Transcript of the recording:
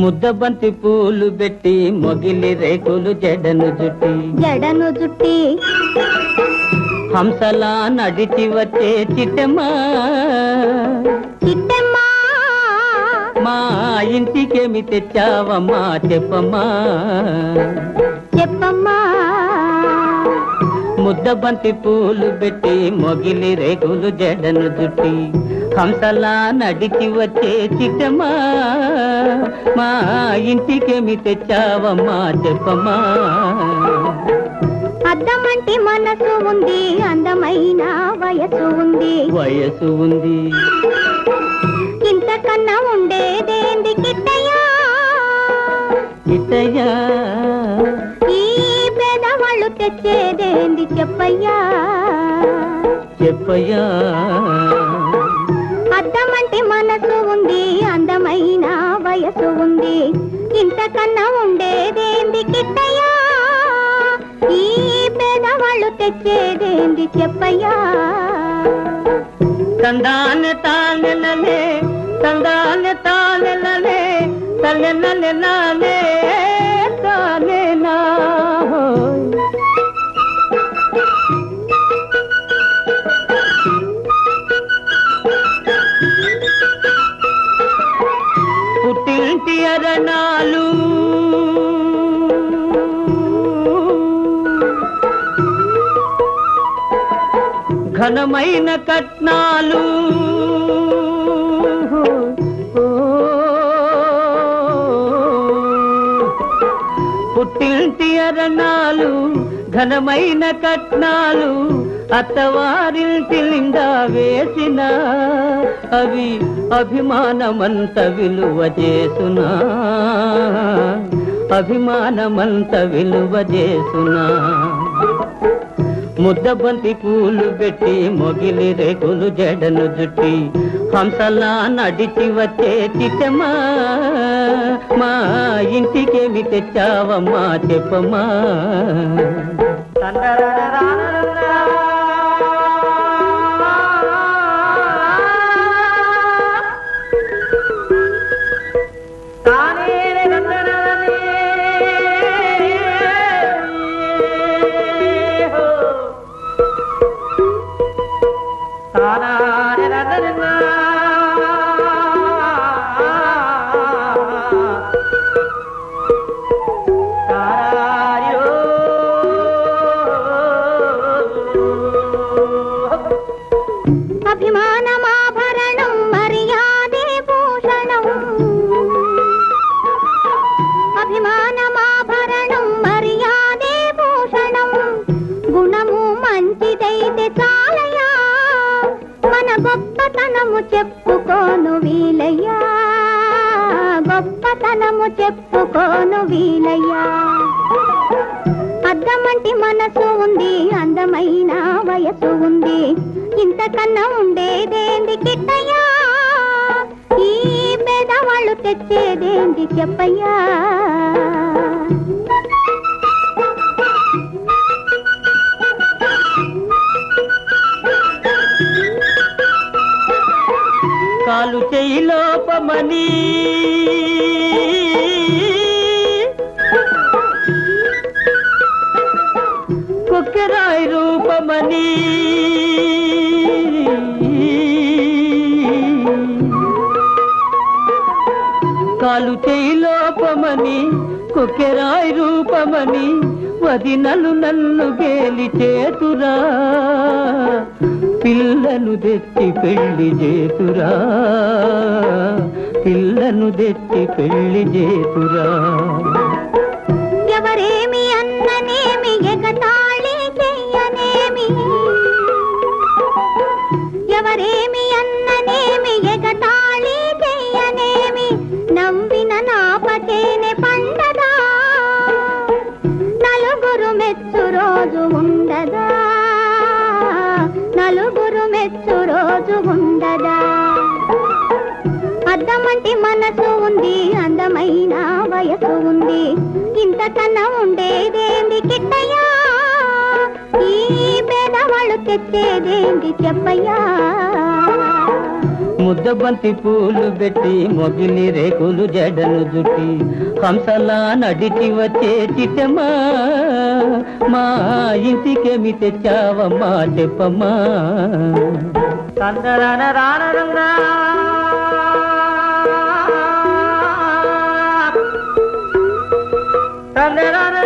ముద్దబంతి పూలు పెట్టి మొగిలి రేకులు జడను జుట్టి హంసలా నడిచి వచ్చే చిట్టమ్మా మా ఇంటికేమి తెచ్చావమ్మా చెప్పమ్మా ముద్దబంతి పూలు పెట్టి మొగిలి రేకులు జడను జుట్టి హంసలా నడిచి వచ్చే చిట్టమ్మా మా ఇంటికేమి తెచ్చావమ్మా చెప్పమ్మా అద్దమంటి మనసు ఉంది అందమైన వయసు ఉంది ఇంతకన్నా ఉండేదేంది కిట్టయ్యా ఈ పేదవాళ్ళు తెచ్చేదేంది చెప్పయ్యా అద్దమంటి మనసు ఉంది అందమైన వయసు ఉంది ఇంతకన్నా ఉండేదేంది కిట్టయ్యా ఈ పేదవాళ్ళు తెచ్చేదేంది చెప్పయ్యా తందానె తానెలనే తందానె తానెలనే తల్లెనలెనానే తానెనా పుట్టింటి అరణాలు ఘనమైన కట్నాలు పుట్టింటి అరణాలు ఘనమైన కట్నాలు అత్తవారింటి నిండా వేసిన అవి అభిమానమంత విలువ చేసునా ముద్దబంతి పూలు పెట్టి మొగిలి రేకులు జడను జుట్టి హంసలా నడిచి వచ్చే చిట్టమ్మా మా ఇంటికేమి తెచ్చావమ్మా చెప్పమ్మా అభిమానమాభరణం మర్యాదే భూషణం అభిమానమాభరణం మర్యాదే భూషణం గుణము మంచిదైతే చాలయ్యా మన గొప్పతనము చెప్పుకోను వీలయ్యా అద్దమంటి మనసు ఉంది అందమైన వయసు ఉంది ఇంతకన్నా ఉండేదేంది కిట్టయ్యా ఈ పేదవాళ్ళు తెచ్చేదేంది చెప్పయ్యా కాలు చెయ్యి లోపమని కొక్కెరాయి రూపమని కాలు చెయ్యి లోపమని కొక్కెరాయి రూపమని వదినలు నన్ను గేలి చేతురా పిల్లను తెచ్చి పెళ్లి చేతురా ఎవరేమి అన్ననేమి ఎగతాళి చెయ్యనేమి ఎవరేమి అన్ననేమి ఎగతాళి చెయ్యనేమి నవ్విన నాపచేనే పండదా నలుగురు మెచ్చు రోజు నలుగురు మెచ్చు రోజు ఉండదా అద్దమంటి మనసు ఉంది అందమైన వయసు ఉంది ఇంతకన్నా ఉండేదేంది కిట్టయ్యా ఈ పేదవాళ్ళు తెచ్చేదేంది చెప్పయ్యా ముద్దబంతి పూలు పెట్టి మొగిలి రేకులు జడను జుట్టి హంసలా నడిచి వచ్చే చిట్టమ్మా మా ఇంటికేమి తెచ్చావమ్మా చెప్పమ్మా తందరాన రానరంగా తందరాన